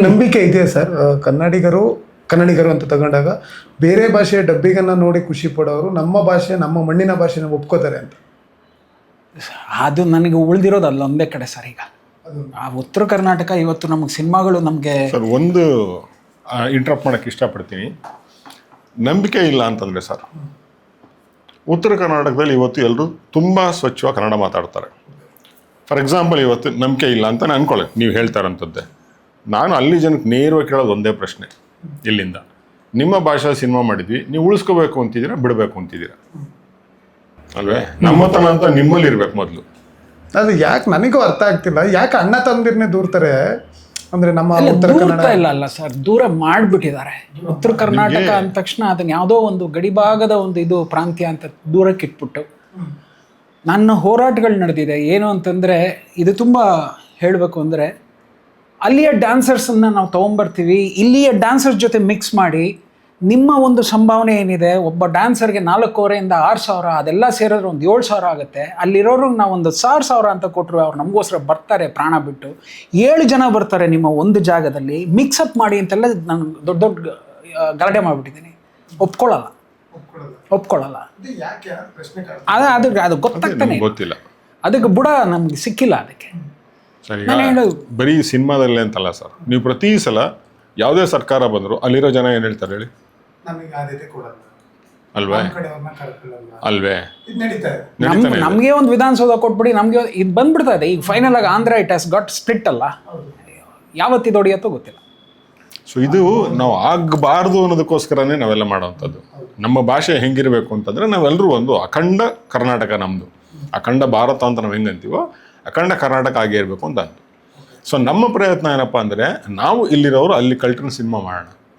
ನಂಬಿಕೆ ಇದೆಯಾ ಸರ್? ಕನ್ನಡಿಗರು ಅಂತ ತಗೊಂಡಾಗ ಬೇರೆ ಭಾಷೆಯ ಡಬ್ಬಿಗನ್ನ ನೋಡಿ ಖುಷಿ ಪಡೋರು ನಮ್ಮ ಭಾಷೆ, ನಮ್ಮ ಮಣ್ಣಿನ ಭಾಷೆನ ಒಪ್ಕೋತಾರೆ ಅಂತ. ಅದು ನನಗೆ ಉಳಿದಿರೋದು ಅಲ್ಲೊಂದೇ ಕಡೆ ಸರ್. ಈಗ ಆ ಉತ್ತರ ಕರ್ನಾಟಕ ಇವತ್ತು ನಮಗೆ ಸಿನಿಮಾಗಳು ನಮಗೆ ಸರ್ ಒಂದು ಇಂಟ್ರಪ್ಟ್ ಮಾಡೋಕ್ಕೆ ಇಷ್ಟಪಡ್ತೀನಿ. ನಂಬಿಕೆ ಇಲ್ಲ ಅಂತಂದರೆ ಸರ್, ಉತ್ತರ ಕರ್ನಾಟಕದಲ್ಲಿ ಇವತ್ತು ಎಲ್ಲರೂ ತುಂಬ ಸ್ವಚ್ಛವಾಗಿ ಕನ್ನಡ ಮಾತಾಡ್ತಾರೆ. ಫಾರ್ ಎಕ್ಸಾಂಪಲ್, ಇವತ್ತು ನಂಬಿಕೆ ಇಲ್ಲ ಅಂತ ನಾನು ಅನ್ಕೊಳ್ಳಿ, ನೀವು ಹೇಳ್ತಾರಂಥದ್ದೇ. ನಾನು ಅಲ್ಲಿ ಜನಕ್ಕೆ ನೇರವಾಗಿ ಕೇಳೋದು ಒಂದೇ ಪ್ರಶ್ನೆ, ಇಲ್ಲಿಂದ ನಿಮ್ಮ ಭಾಷೆ ಸಿನಿಮಾ ಮಾಡಿದ್ವಿ, ನೀವು ಉಳಿಸ್ಕೋಬೇಕು ಅಂತಿದ್ದೀರಾ, ಬಿಡಬೇಕು ಅಂತಿದ್ದೀರಾ ಅಲ್ವೇ? ನಮ್ಮತನ ಅಂತ ನಿಮ್ಮಲ್ಲಿ ಇರ್ಬೇಕು ಮೊದಲು. ಅದು ಯಾಕೆ ನನಗೂ ಅರ್ಥ ಆಗ್ತಿಲ್ಲ, ಯಾಕೆ ಅಣ್ಣ ತಂದಿರನ್ನೇ ದೂರ್ತಾರೆ ಅಂದ್ರೆ ನಮ್ಮ ಉತ್ತರ ಕನ್ನಡ ಇಲ್ಲ ಸರ್, ದೂರ ಮಾಡಿಬಿಟ್ಟಿದ್ದಾರೆ. ಉತ್ತರ ಕರ್ನಾಟಕ ಅಂದ ತಕ್ಷಣ ಅದನ್ನ ಯಾವುದೋ ಒಂದು ಗಡಿಭಾಗದ ಒಂದು ಇದು ಪ್ರಾಂತ್ಯ ಅಂತ ದೂರಕ್ಕೆ ಇಟ್ಬಿಟ್ಟು ನನ್ನ ಹೋರಾಟಗಳು ನಡೆದಿದೆ. ಏನು ಅಂತಂದರೆ, ಇದು ತುಂಬ ಹೇಳಬೇಕು ಅಂದರೆ, ಅಲ್ಲಿಯ ಡ್ಯಾನ್ಸರ್ಸನ್ನು ನಾವು ತೊಗೊಂಬರ್ತೀವಿ, ಇಲ್ಲಿಯ ಡ್ಯಾನ್ಸರ್ಸ್ ಜೊತೆ ಮಿಕ್ಸ್ ಮಾಡಿ ನಿಮ್ಮ ಒಂದು ಸಂಭಾವನೆ ಏನಿದೆ, ಒಬ್ಬ ಡ್ಯಾನ್ಸರ್ಗೆ 4,500 6,000, ಅದೆಲ್ಲ ಸೇರಿದ್ರೆ ಒಂದು 7,000 ಆಗುತ್ತೆ. ಅಲ್ಲಿರೋರಿಗೆ ನಾವು ಒಂದು 1,000 ಅಂತ ಕೊಟ್ಟರು ಅವ್ರು ನಮಗೋಸ್ಕರ ಬರ್ತಾರೆ, ಪ್ರಾಣ ಬಿಟ್ಟು 7 ಜನ ಬರ್ತಾರೆ ನಿಮ್ಮ ಒಂದು ಜಾಗದಲ್ಲಿ. ಮಿಕ್ಸಪ್ ಮಾಡಿ ಅಂತೆಲ್ಲ ನಾನು ದೊಡ್ಡ ಗಲಾಟೆ ಮಾಡಿಬಿಟ್ಟಿದ್ದೀನಿ. ಒಪ್ಕೊಳ್ಳಲ್ಲ. ಅದು ಗೊತ್ತಾಗ್ತಾನೆ ಗೊತ್ತಿಲ್ಲ, ಅದಕ್ಕೆ ಬುಡ ನಮ್ಗೆ ಸಿಕ್ಕಿಲ್ಲ. ಅದಕ್ಕೆ ಸರಿ, ಬರೀ ಸಿನಿಮಾದಲ್ಲೇ ಅಂತಲ್ಲ ಸರ್, ನೀವು ಪ್ರತಿ ಸಲ ಯಾವುದೇ ಸರ್ಕಾರ ಬಂದರೂ ಅಲ್ಲಿರೋ ಜನ ಏನು ಹೇಳ್ತಾರೆ ಹೇಳಿ? ಅಲ್ವೇ? ನಮಗೆ ಒಂದು ವಿಧಾನಸೌಧ ಕೊಟ್ಬಿಡಿ, ನಮಗೆ ಇದು ಬಂದ್ಬಿಡ್ತಾ ಇದೆ. ಈಗ ಫೈನಲ್ ಆಗಿ Andhra it has got split ಅಲ್ಲ, ಯಾವತ್ತಿದು ಹೊಡೆಯತ್ತೋ ಗೊತ್ತಿಲ್ಲ. ಸೊ ಇದು ನಾವು ಆಗಬಾರ್ದು ಅನ್ನೋದಕ್ಕೋಸ್ಕರನೇ ನಾವೆಲ್ಲ ಮಾಡೋವಂಥದ್ದು. ನಮ್ಮ ಭಾಷೆ ಹೆಂಗಿರಬೇಕು ಅಂತಂದರೆ, ನಾವೆಲ್ಲರೂ ಒಂದು ಅಖಂಡ ಕರ್ನಾಟಕ ನಮ್ಮದು, ಅಖಂಡ ಭಾರತ ಅಂತ ನಾವು ಹೆಂಗಂತೀವೋ ಅಖಂಡ ಕರ್ನಾಟಕ ಆಗೇ ಇರಬೇಕು ಅಂತ. ಸೊ ನಮ್ಮ ಪ್ರಯತ್ನ ಏನಪ್ಪ ಅಂದರೆ, ನಾವು ಇಲ್ಲಿರೋರು ಅಲ್ಲಿ ಕಲ್ಟ್ರನ್ ಸಿನಿಮಾ ಮಾಡೋಣ.